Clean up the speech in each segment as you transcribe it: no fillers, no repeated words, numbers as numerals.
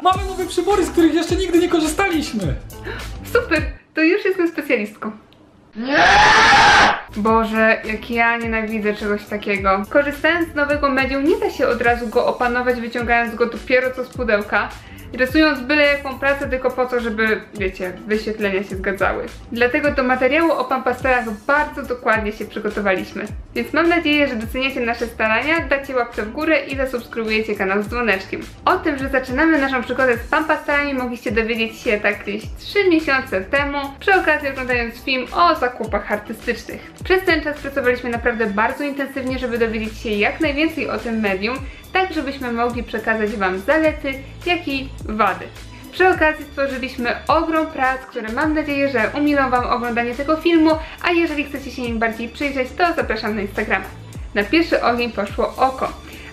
Mamy nowe przybory, z których jeszcze nigdy nie korzystaliśmy. Super, to już jestem specjalistką. Boże, jak ja nienawidzę czegoś takiego. Korzystając z nowego medium, nie da się od razu go opanować, wyciągając go dopiero co z pudełka, rysując byle jaką pracę tylko po to, żeby, wiecie, wyświetlenia się zgadzały. Dlatego do materiału o pampastelach bardzo dokładnie się przygotowaliśmy. Więc mam nadzieję, że doceniacie nasze starania, dacie łapkę w górę i zasubskrybujecie kanał z dzwoneczkiem. O tym, że zaczynamy naszą przygodę z pampastelami, mogliście dowiedzieć się tak gdzieś 3 miesiące temu, przy okazji oglądając film o zakupach artystycznych. Przez ten czas pracowaliśmy naprawdę bardzo intensywnie, żeby dowiedzieć się jak najwięcej o tym medium, tak żebyśmy mogli przekazać Wam zalety, jak i wady. Przy okazji stworzyliśmy ogrom prac, które mam nadzieję, że umilą Wam oglądanie tego filmu, a jeżeli chcecie się im bardziej przyjrzeć, to zapraszam na Instagrama. Na pierwszy ogień poszło oko,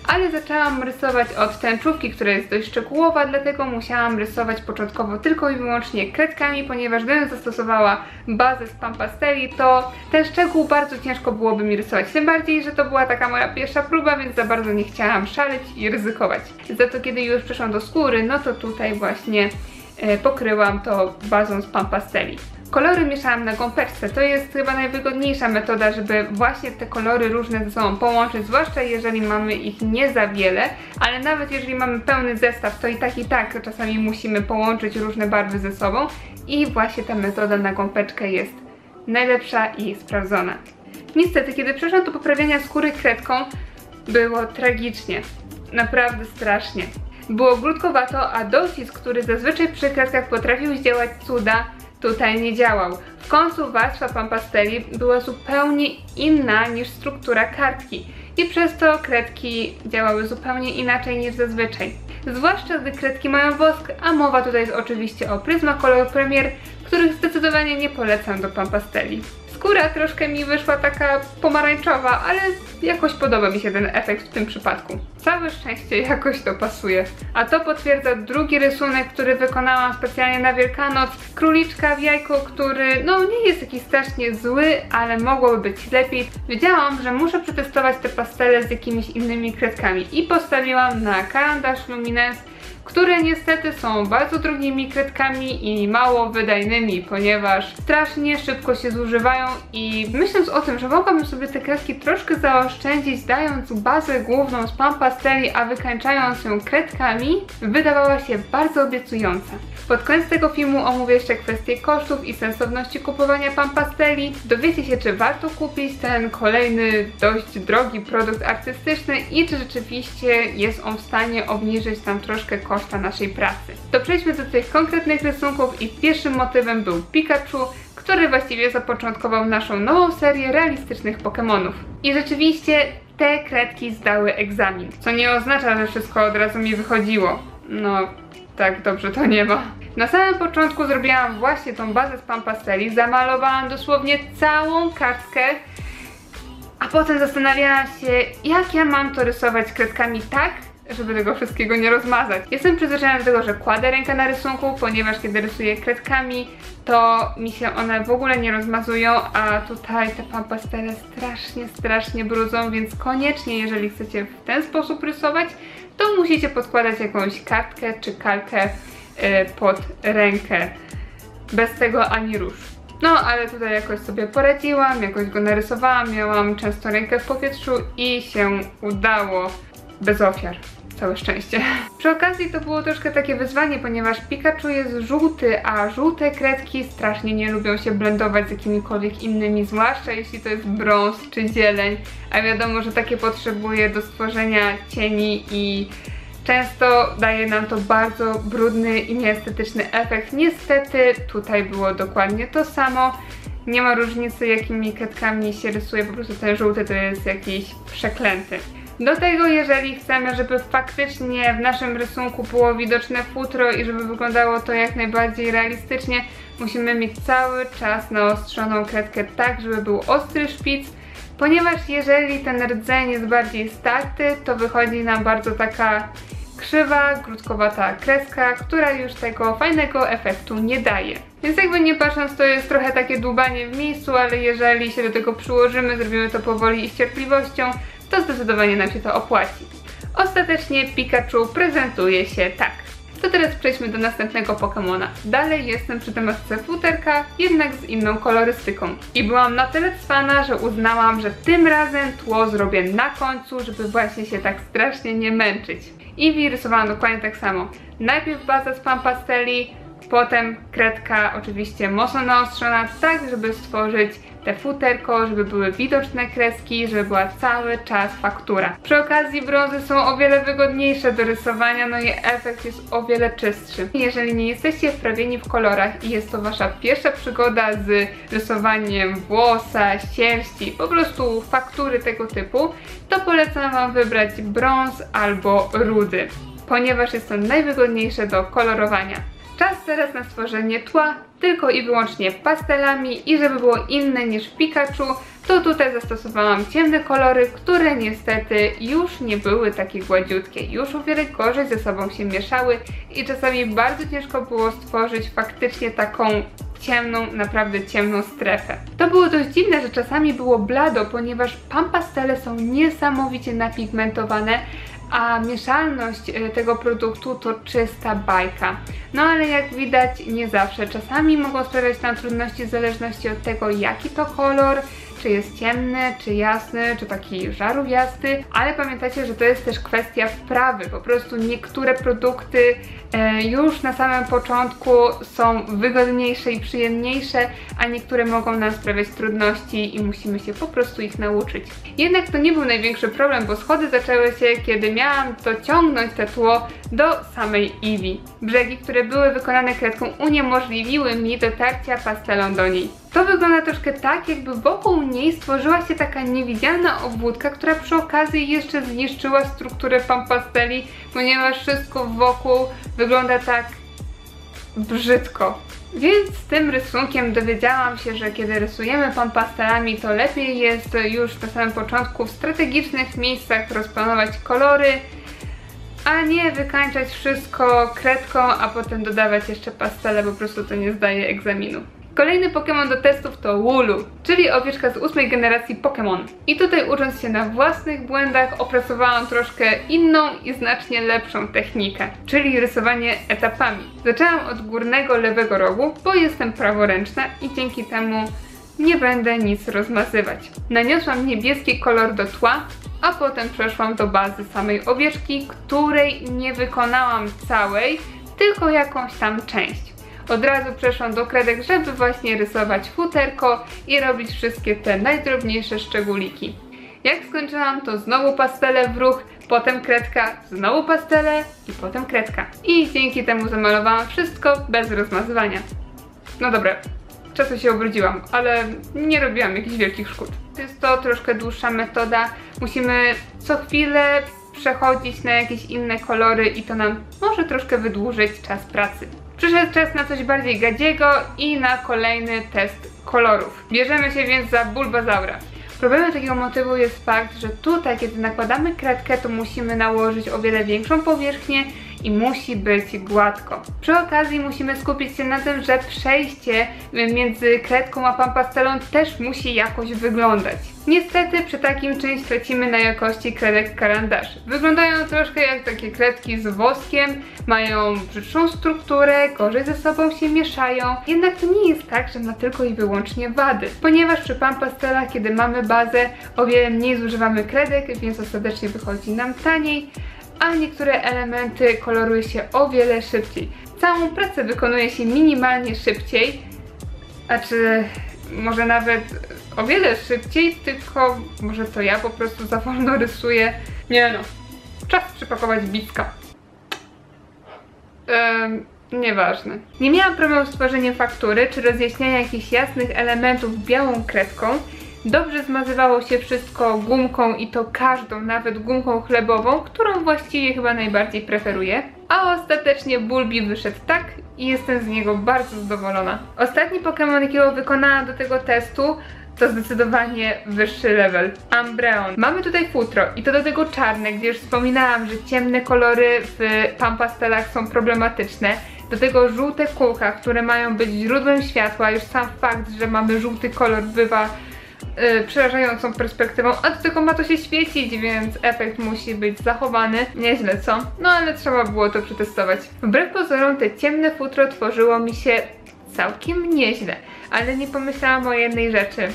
ale zaczęłam rysować od tęczówki, która jest dość szczegółowa, dlatego musiałam rysować początkowo tylko i wyłącznie kredkami, ponieważ gdybym zastosowała bazę z pampasteli, to ten szczegół bardzo ciężko byłoby mi rysować. Tym bardziej, że to była taka moja pierwsza próba, więc za bardzo nie chciałam szaleć i ryzykować. Za to kiedy już przeszłam do skóry, no to tutaj właśnie pokryłam to bazą z pampasteli. Kolory mieszałam na gąbeczce, to jest chyba najwygodniejsza metoda, żeby właśnie te kolory różne ze sobą połączyć, zwłaszcza jeżeli mamy ich nie za wiele, ale nawet jeżeli mamy pełny zestaw, to i tak czasami musimy połączyć różne barwy ze sobą i właśnie ta metoda na gąbeczkę jest najlepsza i sprawdzona. Niestety, kiedy przeszłam do poprawiania skóry kredką, było tragicznie, naprawdę strasznie. Było grudkowato, a docisk, który zazwyczaj przy kredkach potrafił zdziałać cuda, tutaj nie działał. W końcu warstwa pampasteli była zupełnie inna niż struktura kartki i przez to kredki działały zupełnie inaczej niż zazwyczaj. Zwłaszcza gdy kredki mają wosk, a mowa tutaj jest oczywiście o Prismacolor Premier, których zdecydowanie nie polecam do pampasteli. Skóra troszkę mi wyszła taka pomarańczowa, ale jakoś podoba mi się ten efekt w tym przypadku. Całe szczęście jakoś to pasuje. A to potwierdza drugi rysunek, który wykonałam specjalnie na Wielkanoc. Króliczka w jajku, który no nie jest jakiś strasznie zły, ale mogłoby być lepiej. Wiedziałam, że muszę przetestować te pastele z jakimiś innymi kredkami i postawiłam na karandasz Luminance, które niestety są bardzo drogimi kredkami i mało wydajnymi, ponieważ strasznie szybko się zużywają i myśląc o tym, że mogłabym sobie te kredki troszkę zaoszczędzić, dając bazę główną z pampasteli, a wykańczając ją kredkami, wydawała się bardzo obiecująca. Pod koniec tego filmu omówię jeszcze kwestię kosztów i sensowności kupowania pampasteli. Dowiecie się, czy warto kupić ten kolejny dość drogi produkt artystyczny i czy rzeczywiście jest on w stanie obniżyć nam troszkę koszta naszej pracy. To przejdźmy do tych konkretnych rysunków i pierwszym motywem był Pikachu, który właściwie zapoczątkował naszą nową serię realistycznych Pokémonów. I rzeczywiście te kredki zdały egzamin, co nie oznacza, że wszystko od razu mi wychodziło. No, tak dobrze to nie ma. Na samym początku zrobiłam właśnie tą bazę z pampasteli, zamalowałam dosłownie całą kartkę, a potem zastanawiałam się, jak ja mam to rysować kredkami tak, żeby tego wszystkiego nie rozmazać. Jestem przyzwyczajona do tego, że kładę rękę na rysunku, ponieważ kiedy rysuję kredkami, to mi się one w ogóle nie rozmazują, a tutaj te pampastele strasznie brudzą, więc koniecznie, jeżeli chcecie w ten sposób rysować, to musicie podkładać jakąś kartkę czy kalkę pod rękę. Bez tego ani rusz. No, ale tutaj jakoś sobie poradziłam, jakoś go narysowałam, miałam często rękę w powietrzu i się udało bez ofiar. Całe szczęście. Przy okazji to było troszkę takie wyzwanie, ponieważ Pikachu jest żółty, a żółte kredki strasznie nie lubią się blendować z jakimikolwiek innymi, zwłaszcza jeśli to jest brąz czy zieleń, a wiadomo, że takie potrzebuje do stworzenia cieni i często daje nam to bardzo brudny i nieestetyczny efekt. Niestety tutaj było dokładnie to samo. Nie ma różnicy, jakimi kredkami się rysuje, po prostu ten żółty to jest jakiś przeklęty. Do tego, jeżeli chcemy, żeby faktycznie w naszym rysunku było widoczne futro i żeby wyglądało to jak najbardziej realistycznie, musimy mieć cały czas naostrzoną kredkę tak, żeby był ostry szpic, ponieważ jeżeli ten rdzeń jest bardziej starty, to wychodzi nam bardzo taka krzywa, grudkowata kreska, która już tego fajnego efektu nie daje. Więc jakby nie patrząc, to jest trochę takie dłubanie w miejscu, ale jeżeli się do tego przyłożymy, zrobimy to powoli i z cierpliwością, to zdecydowanie nam się to opłaci. Ostatecznie Pikachu prezentuje się tak. To teraz przejdźmy do następnego Pokemona. Dalej jestem przy tematce futerka, jednak z inną kolorystyką. I byłam na tyle cwana, że uznałam, że tym razem tło zrobię na końcu, żeby właśnie się tak strasznie nie męczyć. Eevee rysowałam dokładnie tak samo. Najpierw baza z Pan Pasteli, potem kredka oczywiście mocno naostrzona, tak żeby stworzyć te futerko, żeby były widoczne kreski, żeby była cały czas faktura. Przy okazji brązy są o wiele wygodniejsze do rysowania, no i efekt jest o wiele czystszy. Jeżeli nie jesteście wprawieni w kolorach i jest to wasza pierwsza przygoda z rysowaniem włosa, sierści, po prostu faktury tego typu, to polecam wam wybrać brąz albo rudy, ponieważ jest to najwygodniejsze do kolorowania. Czas teraz na stworzenie tła tylko i wyłącznie pastelami i żeby było inne niż w Pikachu, to tutaj zastosowałam ciemne kolory, które niestety już nie były takie gładziutkie, już o wiele gorzej ze sobą się mieszały i czasami bardzo ciężko było stworzyć faktycznie taką ciemną, naprawdę ciemną strefę. To było dość dziwne, że czasami było blado, ponieważ Pan Pastele są niesamowicie napigmentowane, a mieszalność tego produktu to czysta bajka. No ale jak widać nie zawsze. Czasami mogą sprawiać nam trudności w zależności od tego, jaki to kolor, czy jest ciemny, czy jasny, czy taki żarówiasty, ale pamiętajcie, że to jest też kwestia wprawy. Po prostu niektóre produkty już na samym początku są wygodniejsze i przyjemniejsze, a niektóre mogą nam sprawiać trudności i musimy się po prostu ich nauczyć. Jednak to nie był największy problem, bo schody zaczęły się, kiedy miałam dociągnąć te tło do samej Eevee. Brzegi, które były wykonane kredką, uniemożliwiły mi dotarcia pastelą do niej. To wygląda troszkę tak, jakby wokół niej stworzyła się taka niewidzialna obwódka, która przy okazji jeszcze zniszczyła strukturę Pan Pasteli, ponieważ wszystko wokół wygląda tak brzydko. Więc z tym rysunkiem dowiedziałam się, że kiedy rysujemy Pan Pastelami, to lepiej jest już na samym początku w strategicznych miejscach rozplanować kolory, a nie wykańczać wszystko kredką, a potem dodawać jeszcze pastele, po prostu to nie zdaje egzaminu. Kolejny Pokémon do testów to Wooloo, czyli owieczka z 8. generacji Pokémon. I tutaj, ucząc się na własnych błędach, opracowałam troszkę inną i znacznie lepszą technikę, czyli rysowanie etapami. Zaczęłam od górnego lewego rogu, bo jestem praworęczna i dzięki temu nie będę nic rozmazywać. Naniosłam niebieski kolor do tła, a potem przeszłam do bazy samej owieczki, której nie wykonałam całej, tylko jakąś tam część. Od razu przeszłam do kredek, żeby właśnie rysować futerko i robić wszystkie te najdrobniejsze szczególiki. Jak skończyłam, to znowu pastele w ruch, potem kredka, znowu pastele i potem kredka. I dzięki temu zamalowałam wszystko bez rozmazywania. No dobra, czasem się obrudziłam, ale nie robiłam jakichś wielkich szkód. Jest to troszkę dłuższa metoda, musimy co chwilę przechodzić na jakieś inne kolory i to nam może troszkę wydłużyć czas pracy. Przyszedł czas na coś bardziej gadziego i na kolejny test kolorów. Bierzemy się więc za Bulbazaura. Problemem takiego motywu jest fakt, że tutaj, kiedy nakładamy kredkę, to musimy nałożyć o wiele większą powierzchnię i musi być gładko. Przy okazji musimy skupić się na tym, że przejście między kredką a Pan Pastelą też musi jakoś wyglądać. Niestety przy takim czymś tracimy na jakości kredek karandaszy. Wyglądają troszkę jak takie kredki z woskiem, mają brzydszą strukturę, gorzej ze sobą się mieszają. Jednak to nie jest tak, że ma tylko i wyłącznie wady. Ponieważ przy Pan Pastelach, kiedy mamy bazę, o wiele mniej zużywamy kredek, więc ostatecznie wychodzi nam taniej, a niektóre elementy koloruje się o wiele szybciej. Całą pracę wykonuje się minimalnie szybciej, a czy może nawet o wiele szybciej, tylko może to ja po prostu za wolno rysuję. Nie no, czas przypakować bicka. Nieważne. Nie miałam problemu z tworzeniem faktury, czy rozjaśniania jakichś jasnych elementów białą kredką. Dobrze zmazywało się wszystko gumką i to każdą, nawet gumką chlebową, którą właściwie chyba najbardziej preferuję. A ostatecznie Bulbi wyszedł tak i jestem z niego bardzo zadowolona. Ostatni Pokémon, jakiego wykonałam do tego testu, to zdecydowanie wyższy level. Umbreon. Mamy tutaj futro i to do tego czarne, gdzie już wspominałam, że ciemne kolory w Pan Pastelach są problematyczne. Do tego żółte kółka, które mają być źródłem światła. Już sam fakt, że mamy żółty kolor bywa przerażającą perspektywą, a do tego ma to się świecić, więc efekt musi być zachowany. Nieźle, co? No ale trzeba było to przetestować. Wbrew pozorom te ciemne futro tworzyło mi się całkiem nieźle, ale nie pomyślałam o jednej rzeczy.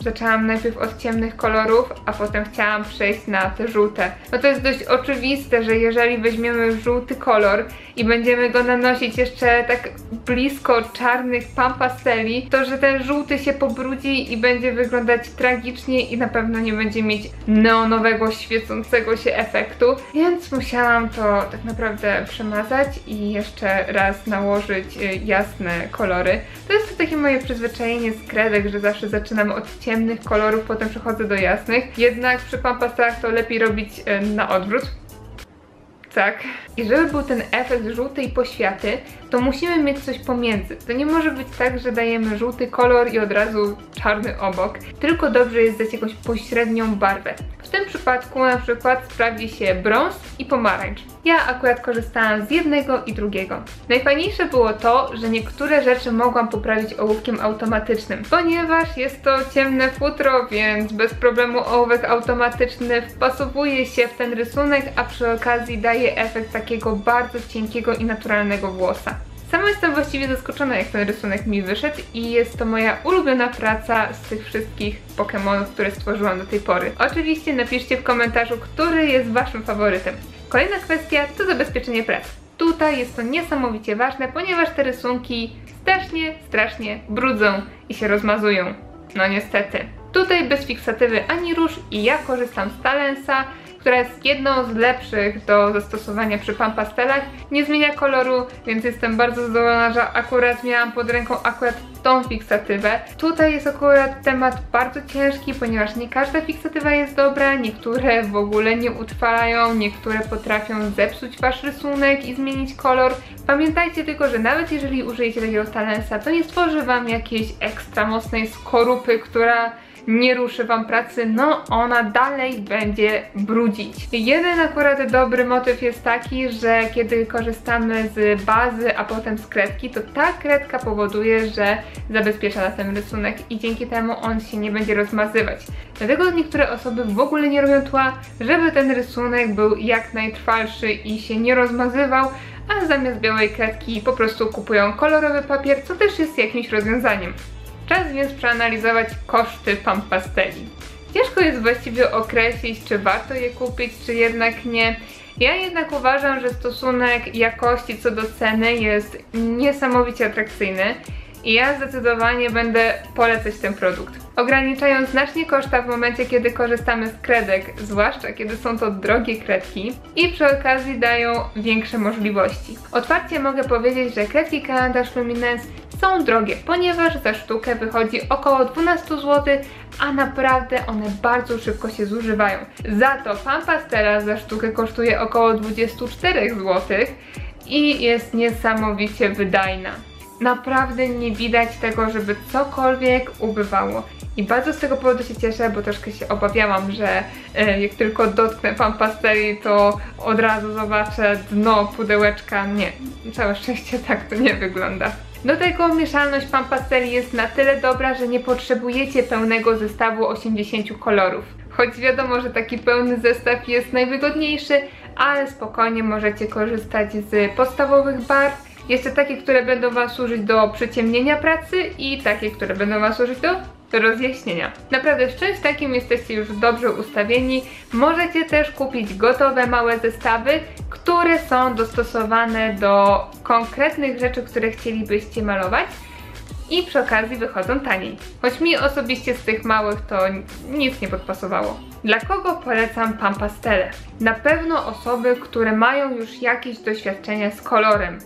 Zaczęłam najpierw od ciemnych kolorów, a potem chciałam przejść na te żółte. No to jest dość oczywiste, że jeżeli weźmiemy żółty kolor i będziemy go nanosić jeszcze tak blisko czarnych pasteli, to że ten żółty się pobrudzi i będzie wyglądać tragicznie i na pewno nie będzie mieć neonowego, świecącego się efektu. Więc musiałam to tak naprawdę przemazać i jeszcze raz nałożyć jasne kolory. To jest to takie moje przyzwyczajenie z kredek, że zawsze zaczynam od ciemnych kolorów, potem przechodzę do jasnych. Jednak przy pastelach to lepiej robić na odwrót. Tak. I żeby był ten efekt żółtej poświaty, to musimy mieć coś pomiędzy. To nie może być tak, że dajemy żółty kolor i od razu czarny obok, tylko dobrze jest dać jakąś pośrednią barwę. W tym przypadku na przykład sprawdzi się brąz i pomarańcz. Ja akurat korzystałam z jednego i drugiego. Najfajniejsze było to, że niektóre rzeczy mogłam poprawić ołówkiem automatycznym, ponieważ jest to ciemne futro, więc bez problemu ołówek automatyczny wpasowuje się w ten rysunek, a przy okazji daje efekt takiego bardzo cienkiego i naturalnego włosa. Sama jestem właściwie zaskoczona, jak ten rysunek mi wyszedł i jest to moja ulubiona praca z tych wszystkich Pokémonów, które stworzyłam do tej pory. Oczywiście napiszcie w komentarzu, który jest waszym faworytem. Kolejna kwestia to zabezpieczenie pracy. Tutaj jest to niesamowicie ważne, ponieważ te rysunki strasznie brudzą i się rozmazują. No niestety. Tutaj bez fiksatywy ani róż i ja korzystam z Talensa, która jest jedną z lepszych do zastosowania przy pastelach. Nie zmienia koloru, więc jestem bardzo zadowolona, że akurat miałam pod ręką tą fiksatywę. Tutaj jest akurat temat bardzo ciężki, ponieważ nie każda fiksatywa jest dobra, niektóre w ogóle nie utrwalają, niektóre potrafią zepsuć wasz rysunek i zmienić kolor. Pamiętajcie tylko, że nawet jeżeli użyjecie takiego Talensa, to nie stworzy wam jakiejś ekstra mocnej skorupy, która nie ruszy wam pracy, no ona dalej będzie brudzić. Jeden akurat dobry motyw jest taki, że kiedy korzystamy z bazy, a potem z kredki, to ta kredka powoduje, że zabezpiecza na ten rysunek i dzięki temu on się nie będzie rozmazywać. Dlatego niektóre osoby w ogóle nie robią tła, żeby ten rysunek był jak najtrwalszy i się nie rozmazywał, a zamiast białej kredki po prostu kupują kolorowy papier, co też jest jakimś rozwiązaniem. Czas więc przeanalizować koszty pasteli. Ciężko jest właściwie określić, czy warto je kupić, czy jednak nie. Ja jednak uważam, że stosunek jakości co do ceny jest niesamowicie atrakcyjny i ja zdecydowanie będę polecać ten produkt. Ograniczają znacznie koszta w momencie, kiedy korzystamy z kredek, zwłaszcza kiedy są to drogie kredki i przy okazji dają większe możliwości. Otwarcie mogę powiedzieć, że kredki Kalendarz Luminance są drogie, ponieważ za sztukę wychodzi około 12 zł, a naprawdę one bardzo szybko się zużywają. Za to pastela za sztukę kosztuje około 24 zł i jest niesamowicie wydajna. Naprawdę nie widać tego, żeby cokolwiek ubywało. I bardzo z tego powodu się cieszę, bo troszkę się obawiałam, że jak tylko dotknę pasteli, to od razu zobaczę dno pudełeczka. Nie, całe szczęście tak to nie wygląda. Do tego mieszalność pasteli jest na tyle dobra, że nie potrzebujecie pełnego zestawu 80 kolorów. Choć wiadomo, że taki pełny zestaw jest najwygodniejszy, ale spokojnie możecie korzystać z podstawowych barw. Jeszcze takie, które będą wam służyć do przyciemnienia pracy i takie, które będą wam służyć do rozjaśnienia. Naprawdę w czymś takim jesteście już dobrze ustawieni. Możecie też kupić gotowe małe zestawy, które są dostosowane do konkretnych rzeczy, które chcielibyście malować i przy okazji wychodzą taniej. Choć mi osobiście z tych małych to nic nie podpasowało. Dla kogo polecam pastele? Na pewno osoby, które mają już jakieś doświadczenia z kolorem,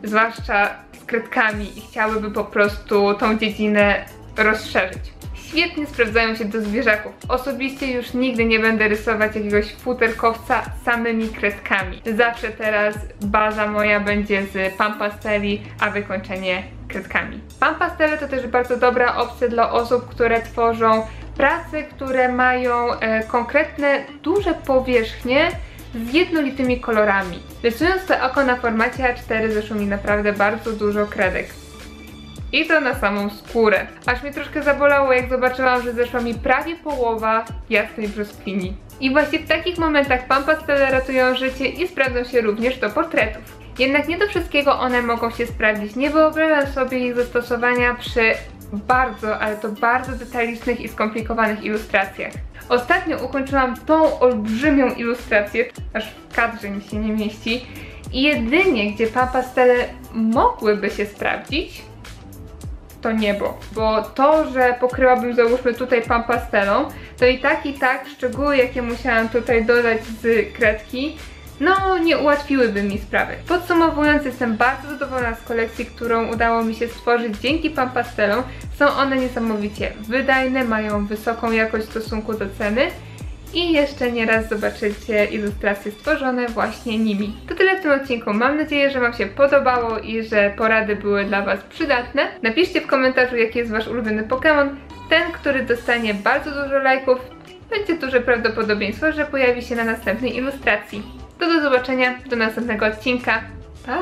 zwłaszcza z kredkami i chciałyby po prostu tą dziedzinę rozszerzyć. Świetnie sprawdzają się do zwierzaków. Osobiście już nigdy nie będę rysować jakiegoś futerkowca samymi kredkami. Zawsze teraz baza moja będzie z pasteli, a wykończenie kredkami. Pastele to też bardzo dobra opcja dla osób, które tworzą prace, które mają konkretne, duże powierzchnie z jednolitymi kolorami. Rysując to oko na formacie A4 zeszło mi naprawdę bardzo dużo kredek. I to na samą skórę. Aż mnie troszkę zabolało, jak zobaczyłam, że zeszła mi prawie połowa jasnej brzoskwini. I właśnie w takich momentach Pan Pastele ratują życie i sprawdzą się również do portretów. Jednak nie do wszystkiego one mogą się sprawdzić. Nie wyobrażam sobie ich zastosowania przy bardzo, ale to bardzo detalicznych i skomplikowanych ilustracjach. Ostatnio ukończyłam tą olbrzymią ilustrację, aż w kadrze mi się nie mieści. I jedynie, gdzie Pan Pastele mogłyby się sprawdzić, to niebo. Bo to, że pokryłabym załóżmy tutaj Pan Pastelą, to i tak szczegóły, jakie musiałam tutaj dodać z kredki, no nie ułatwiłyby mi sprawy. Podsumowując, jestem bardzo zadowolona z kolekcji, którą udało mi się stworzyć dzięki Pan Pastelom. Są one niesamowicie wydajne, mają wysoką jakość w stosunku do ceny i jeszcze nieraz zobaczycie ilustracje stworzone właśnie nimi. To tyle w tym odcinku. Mam nadzieję, że Wam się podobało i że porady były dla Was przydatne. Napiszcie w komentarzu, jaki jest Wasz ulubiony Pokémon. Ten, który dostanie bardzo dużo lajków, będzie duże prawdopodobieństwo, że pojawi się na następnej ilustracji. To do zobaczenia, do następnego odcinka. Pa!